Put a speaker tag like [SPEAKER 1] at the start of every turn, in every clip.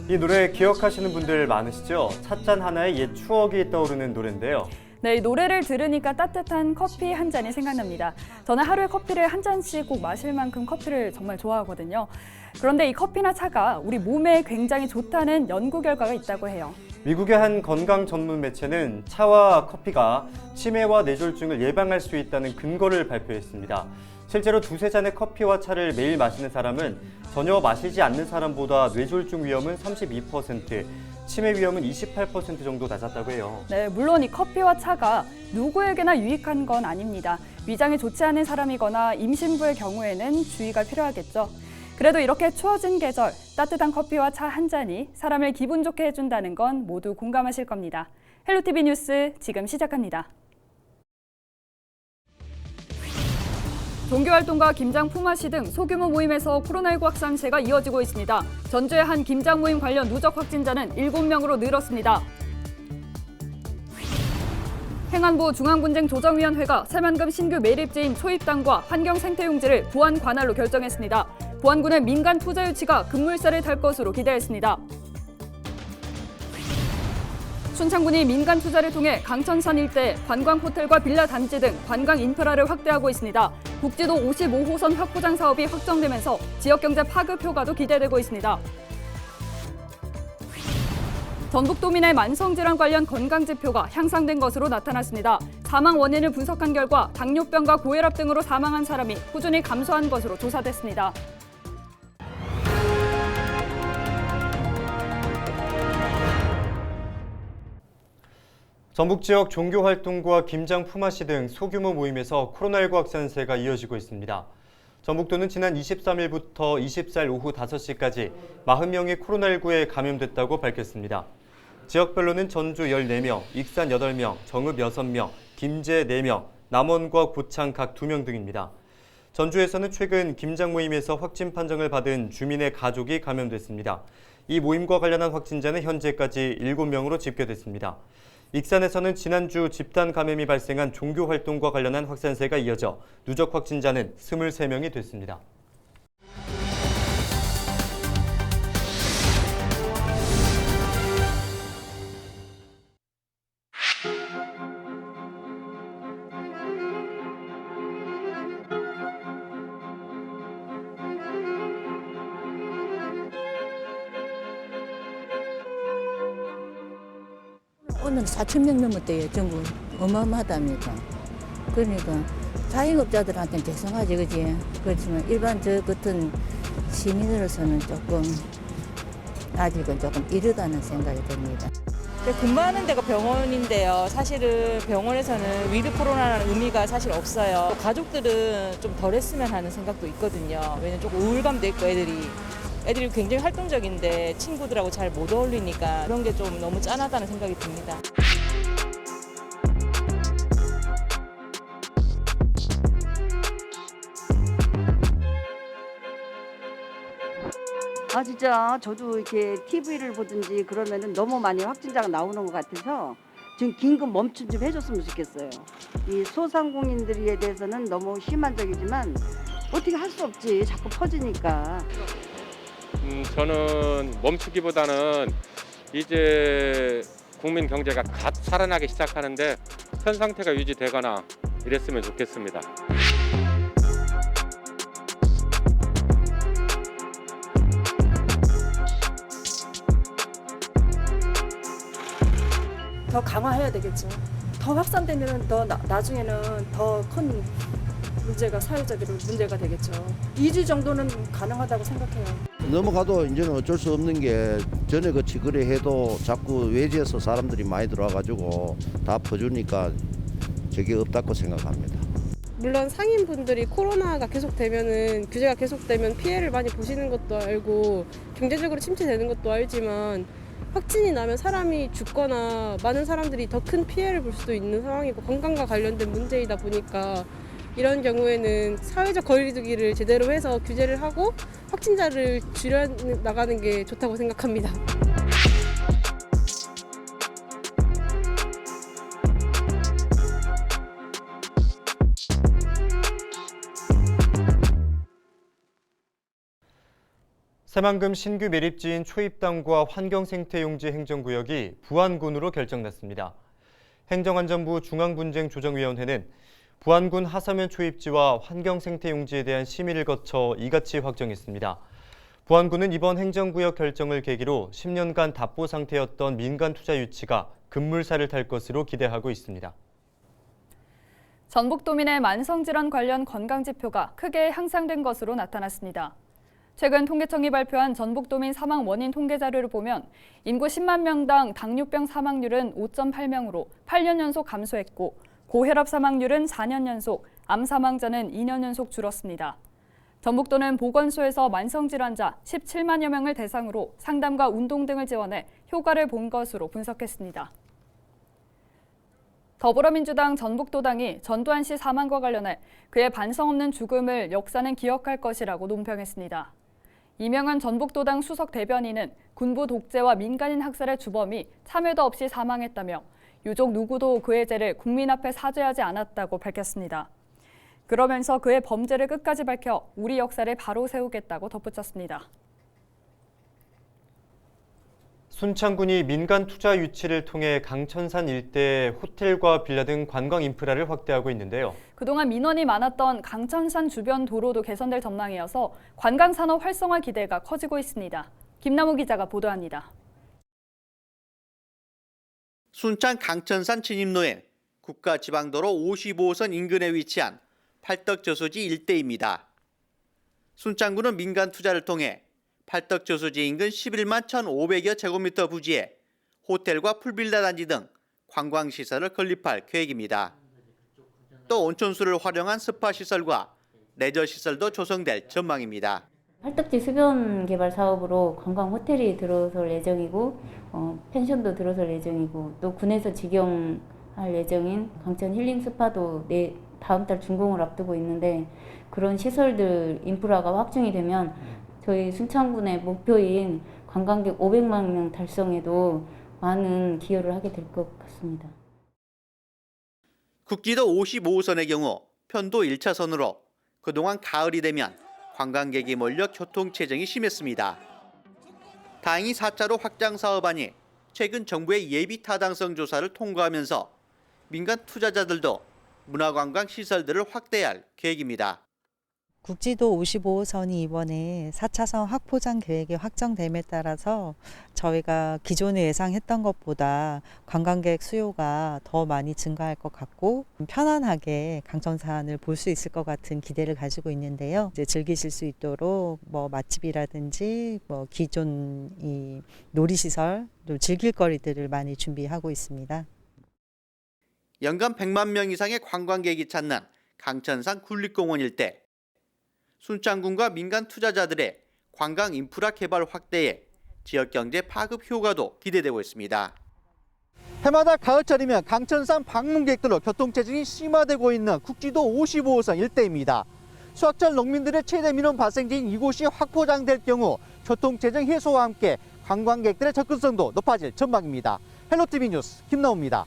[SPEAKER 1] 이 노래 기억하시는 분들 많으시죠? 찻잔 하나에 옛 추억이 떠오르는 노래인데요.
[SPEAKER 2] 네, 이 노래를 들으니까 따뜻한 커피 한 잔이 생각납니다. 저는 하루에 커피를 한 잔씩 꼭 마실 만큼 커피를 정말 좋아하거든요. 그런데 이 커피나 차가 우리 몸에 굉장히 좋다는 연구 결과가 있다고 해요.
[SPEAKER 1] 미국의 한 건강 전문 매체는 차와 커피가 치매와 뇌졸중을 예방할 수 있다는 근거를 발표했습니다. 실제로 두세 잔의 커피와 차를 매일 마시는 사람은 전혀 마시지 않는 사람보다 뇌졸중 위험은 32%, 치매 위험은 28% 정도 낮았다고 해요.
[SPEAKER 2] 네, 물론 이 커피와 차가 누구에게나 유익한 건 아닙니다. 위장에 좋지 않은 사람이거나 임신부의 경우에는 주의가 필요하겠죠. 그래도 이렇게 추워진 계절, 따뜻한 커피와 차 한 잔이 사람을 기분 좋게 해준다는 건 모두 공감하실 겁니다. 헬로티비 뉴스 지금 시작합니다. 종교활동가 김장 품앗이 등 소규모 모임에서 코로나19 확산세가 이어지고 있습니다. 전주의 한 김장 모임 관련 누적 확진자는 7명으로 늘었습니다. 행안부 중앙분쟁조정위원회가 새만금 신규 매립지인 초입당과 환경생태용지를 보안 관할로 결정했습니다. 보안군은 민간 투자 유치가 급물살을 탈 것으로 기대했습니다. 순창군이 민간 투자를 통해 강천산 일대 관광 호텔과 빌라 단지 등 관광 인프라를 확대하고 있습니다. 국지도 55호선 확보장 사업이 확정되면서 지역 경제 파급 효과도 기대되고 있습니다. 전북도민의 만성질환 관련 건강지표가 향상된 것으로 나타났습니다. 사망 원인을 분석한 결과 당뇨병과 고혈압 등으로 사망한 사람이 꾸준히 감소한 것으로 조사됐습니다.
[SPEAKER 1] 전북 지역 종교활동과 김장 품앗이 등 소규모 모임에서 코로나19 확산세가 이어지고 있습니다. 전북도는 지난 23일부터 24일 오후 5시까지 40명이 코로나19에 감염됐다고 밝혔습니다. 지역별로는 전주 14명, 익산 8명, 정읍 6명, 김제 4명, 남원과 고창 각 2명 등입니다. 전주에서는 최근 김장 모임에서 확진 판정을 받은 주민의 가족이 감염됐습니다. 이 모임과 관련한 확진자는 현재까지 7명으로 집계됐습니다. 익산에서는 지난주 집단 감염이 발생한 종교활동과 관련한 확산세가 이어져 누적 확진자는 23명이 됐습니다.
[SPEAKER 3] 오늘 4,000명 넘었대요. 전부 어마어마하답니다. 그러니까 자영업자들한테는 죄송하지, 그지? 그렇지만 일반 저 같은 시민으로서는 조금 아직은 조금 이르다는 생각이 듭니다.
[SPEAKER 4] 근무하는 데가 병원인데요. 사실은 병원에서는 위드 코로나라는 의미가 사실 없어요. 가족들은 좀 덜 했으면 하는 생각도 있거든요. 왜냐면 조금 우울감도 있고 애들이 굉장히 활동적인데 친구들하고 잘 못 어울리니까 그런 게 좀 너무 짠하다는 생각이 듭니다.
[SPEAKER 5] 진짜 저도 이렇게 TV를 보든지 그러면은 너무 많이 확진자가 나오는 것 같아서 지금 긴급 멈춤 좀 해줬으면 좋겠어요. 이 소상공인들에 대해서는 너무 심한적이지만 어떻게 할 수 없지. 자꾸 퍼지니까.
[SPEAKER 6] 저는 멈추기보다는 이제 국민 경제가 갓 살아나기 시작하는데 현 상태가 유지되거나 이랬으면 좋겠습니다.
[SPEAKER 7] 더 강화해야 되겠죠. 더 확산되면 더 나중에는 더 큰 문제가 사회적으로 문제가 되겠죠. 2주 정도는 가능하다고 생각해요.
[SPEAKER 8] 넘어가도 이제는 어쩔 수 없는 게 전에 그치 그래 해도 자꾸 외지에서 사람들이 많이 들어와가지고 다 퍼주니까 저게 없다고 생각합니다.
[SPEAKER 9] 물론 상인분들이 코로나가 계속되면은 규제가 계속되면 피해를 많이 보시는 것도 알고 경제적으로 침체되는 것도 알지만 확진이 나면 사람이 죽거나 많은 사람들이 더 큰 피해를 볼 수도 있는 상황이고 건강과 관련된 문제이다 보니까 이런 경우에는 사회적 거리두기를 제대로 해서 규제를 하고 확진자를 줄여나가는 게 좋다고 생각합니다.
[SPEAKER 1] 새만금 신규 매립지인 초입당과 환경생태용지 행정구역이 부안군으로 결정났습니다. 행정안전부 중앙분쟁조정위원회는 부안군 하사면 초입지와 환경생태용지에 대한 심의를 거쳐 이같이 확정했습니다. 부안군은 이번 행정구역 결정을 계기로 10년간 답보 상태였던 민간 투자 유치가 급물살을 탈 것으로 기대하고 있습니다.
[SPEAKER 2] 전북도민의 만성질환 관련 건강지표가 크게 향상된 것으로 나타났습니다. 최근 통계청이 발표한 전북도민 사망 원인 통계 자료를 보면 인구 10만 명당 당뇨병 사망률은 5.8명으로 8년 연속 감소했고 고혈압 사망률은 4년 연속, 암 사망자는 2년 연속 줄었습니다. 전북도는 보건소에서 만성질환자 17만여 명을 대상으로 상담과 운동 등을 지원해 효과를 본 것으로 분석했습니다. 더불어민주당 전북도당이 전두환 씨 사망과 관련해 그의 반성 없는 죽음을 역사는 기억할 것이라고 논평했습니다. 이명환 전북도당 수석 대변인은 군부 독재와 민간인 학살의 주범이 참여도 없이 사망했다며 유족 누구도 그의 죄를 국민 앞에 사죄하지 않았다고 밝혔습니다. 그러면서 그의 범죄를 끝까지 밝혀 우리 역사를 바로 세우겠다고 덧붙였습니다.
[SPEAKER 1] 순창군이 민간 투자 유치를 통해 강천산 일대의 호텔과 빌라 등 관광 인프라를 확대하고 있는데요.
[SPEAKER 2] 그동안 민원이 많았던 강천산 주변 도로도 개선될 전망이어서 관광산업 활성화 기대가 커지고 있습니다. 김남우 기자가 보도합니다.
[SPEAKER 10] 순창 강천산 진입로엔 국가지방도로 55호선 인근에 위치한 팔덕저수지 일대입니다. 순창군은 민간 투자를 통해 팔덕저수지 인근 11만 1,500여 제곱미터 부지에 호텔과 풀빌라 단지 등 관광시설을 건립할 계획입니다. 또 온천수를 활용한 스파시설과 레저시설도 조성될 전망입니다.
[SPEAKER 11] 팔덕지 수변 개발 사업으로 관광 호텔이 들어설 예정이고 펜션도 들어설 예정이고 또 군에서 직영할 예정인 강천 힐링 스파도 다음 달 준공을 앞두고 있는데 그런 시설들 인프라가 확충이 되면 저희 순창군의 목표인 관광객 500만 명 달성에도 많은 기여를 하게 될 것 같습니다.
[SPEAKER 10] 국지도 55호선의 경우 편도 1차선으로 그동안 가을이 되면 관광객이 몰려 교통체증이 심했습니다. 다행히 4차로 확장 사업안이 최근 정부의 예비 타당성 조사를 통과하면서 민간 투자자들도 문화관광 시설들을 확대할 계획입니다.
[SPEAKER 12] 국지도 55호선이 이번에 4차선 확포장 계획이 확정됨에 따라서 저희가 기존에 예상했던 것보다 관광객 수요가 더 많이 증가할 것 같고 편안하게 강천산을 볼 수 있을 것 같은 기대를 가지고 있는데요. 이제 즐기실 수 있도록 맛집이라든지 기존 이 놀이시설, 또 즐길 거리들을 많이 준비하고 있습니다.
[SPEAKER 10] 연간 100만 명 이상의 관광객이 찾는 강천산 국립공원 일대. 순창군과 민간 투자자들의 관광 인프라 개발 확대에 지역경제 파급 효과도 기대되고 있습니다.
[SPEAKER 13] 해마다 가을철이면 강천산 방문객들로 교통체증이 심화되고 있는 국지도 55호선 일대입니다. 수확철 농민들의 최대 민원 발생지인 이곳이 확포장될 경우 교통체증 해소와 함께 관광객들의 접근성도 높아질 전망입니다. 헬로티비 뉴스 김나우입니다.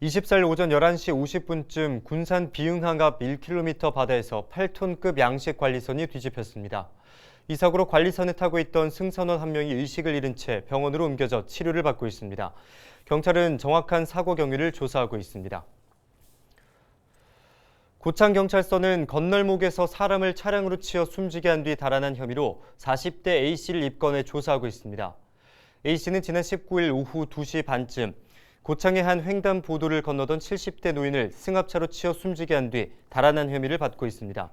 [SPEAKER 1] (24일) 오전 11시 50분쯤 군산 비흥항 앞 1km 바다에서 8톤급 양식 관리선이 뒤집혔습니다. 이 사고로 관리선에 타고 있던 승선원 한 명이 의식을 잃은 채 병원으로 옮겨져 치료를 받고 있습니다. 경찰은 정확한 사고 경위를 조사하고 있습니다. 고창경찰서는 건널목에서 사람을 차량으로 치어 숨지게 한 뒤 달아난 혐의로 40대 A씨를 입건해 조사하고 있습니다. A씨는 지난 19일 오후 2시 반쯤 고창의 한 횡단보도를 건너던 70대 노인을 승합차로 치어 숨지게 한 뒤 달아난 혐의를 받고 있습니다.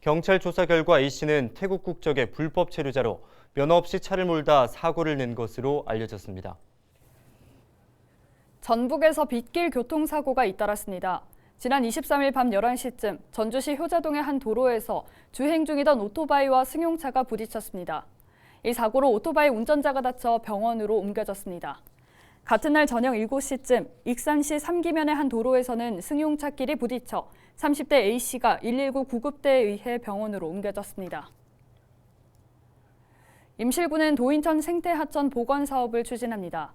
[SPEAKER 1] 경찰 조사 결과 A씨는 태국 국적의 불법 체류자로 면허 없이 차를 몰다 사고를 낸 것으로 알려졌습니다.
[SPEAKER 2] 전북에서 빗길 교통사고가 잇따랐습니다. 지난 23일 밤 11시쯤 전주시 효자동의 한 도로에서 주행 중이던 오토바이와 승용차가 부딪혔습니다. 이 사고로 오토바이 운전자가 다쳐 병원으로 옮겨졌습니다. 같은 날 저녁 7시쯤 익산시 삼기면의 한 도로에서는 승용차끼리 부딪혀 30대 A씨가 119 구급대에 의해 병원으로 옮겨졌습니다. 임실구는 도인천 생태하천 복원 사업을 추진합니다.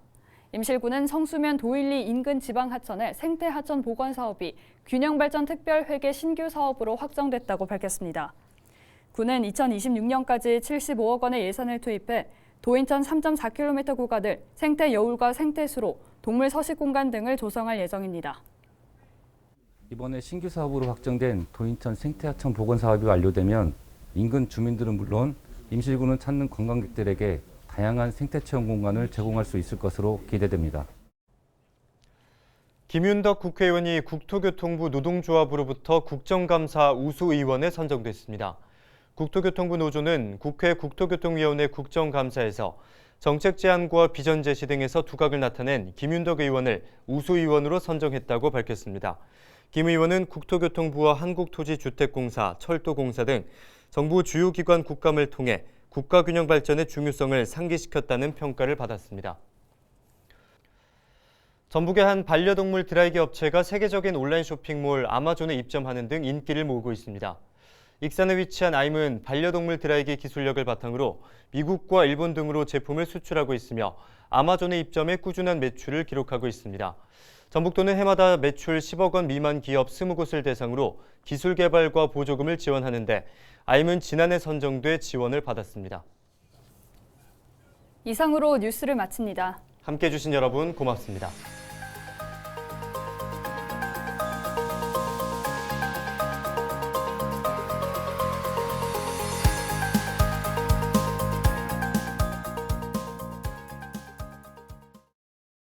[SPEAKER 2] 임실구는 성수면 도일리 인근 지방하천의 생태하천 복원 사업이 균형발전 특별회계 신규 사업으로 확정됐다고 밝혔습니다. 구는 2026년까지 75억 원의 예산을 투입해 도인천 3.4km 구간을 생태 여울과 생태수로 동물 서식 공간 등을 조성할 예정입니다.
[SPEAKER 14] 이번에 신규 사업으로 확정된 도인천 생태하천 복원 사업이 완료되면 인근 주민들은 물론 임실구는 찾는 관광객들에게 다양한 생태체험 공간을 제공할 수 있을 것으로 기대됩니다.
[SPEAKER 1] 김윤덕 국회의원이 국토교통부 노동조합으로부터 국정감사 우수의원에 선정됐습니다. 국토교통부 노조는 국회 국토교통위원회 국정감사에서 정책 제안과 비전 제시 등에서 두각을 나타낸 김윤덕 의원을 우수의원으로 선정했다고 밝혔습니다. 김 의원은 국토교통부와 한국토지주택공사, 철도공사 등 정부 주요 기관 국감을 통해 국가균형 발전의 중요성을 상기시켰다는 평가를 받았습니다. 전북의 한 반려동물 드라이기 업체가 세계적인 온라인 쇼핑몰 아마존에 입점하는 등 인기를 모으고 있습니다. 익산에 위치한 아임은 반려동물 드라이기 기술력을 바탕으로 미국과 일본 등으로 제품을 수출하고 있으며 아마존에 입점해 꾸준한 매출을 기록하고 있습니다. 전북도는 해마다 매출 10억 원 미만 기업 20곳을 대상으로 기술 개발과 보조금을 지원하는데 아임은 지난해 선정돼 지원을 받았습니다.
[SPEAKER 2] 이상으로 뉴스를 마칩니다.
[SPEAKER 1] 함께해 주신 여러분 고맙습니다.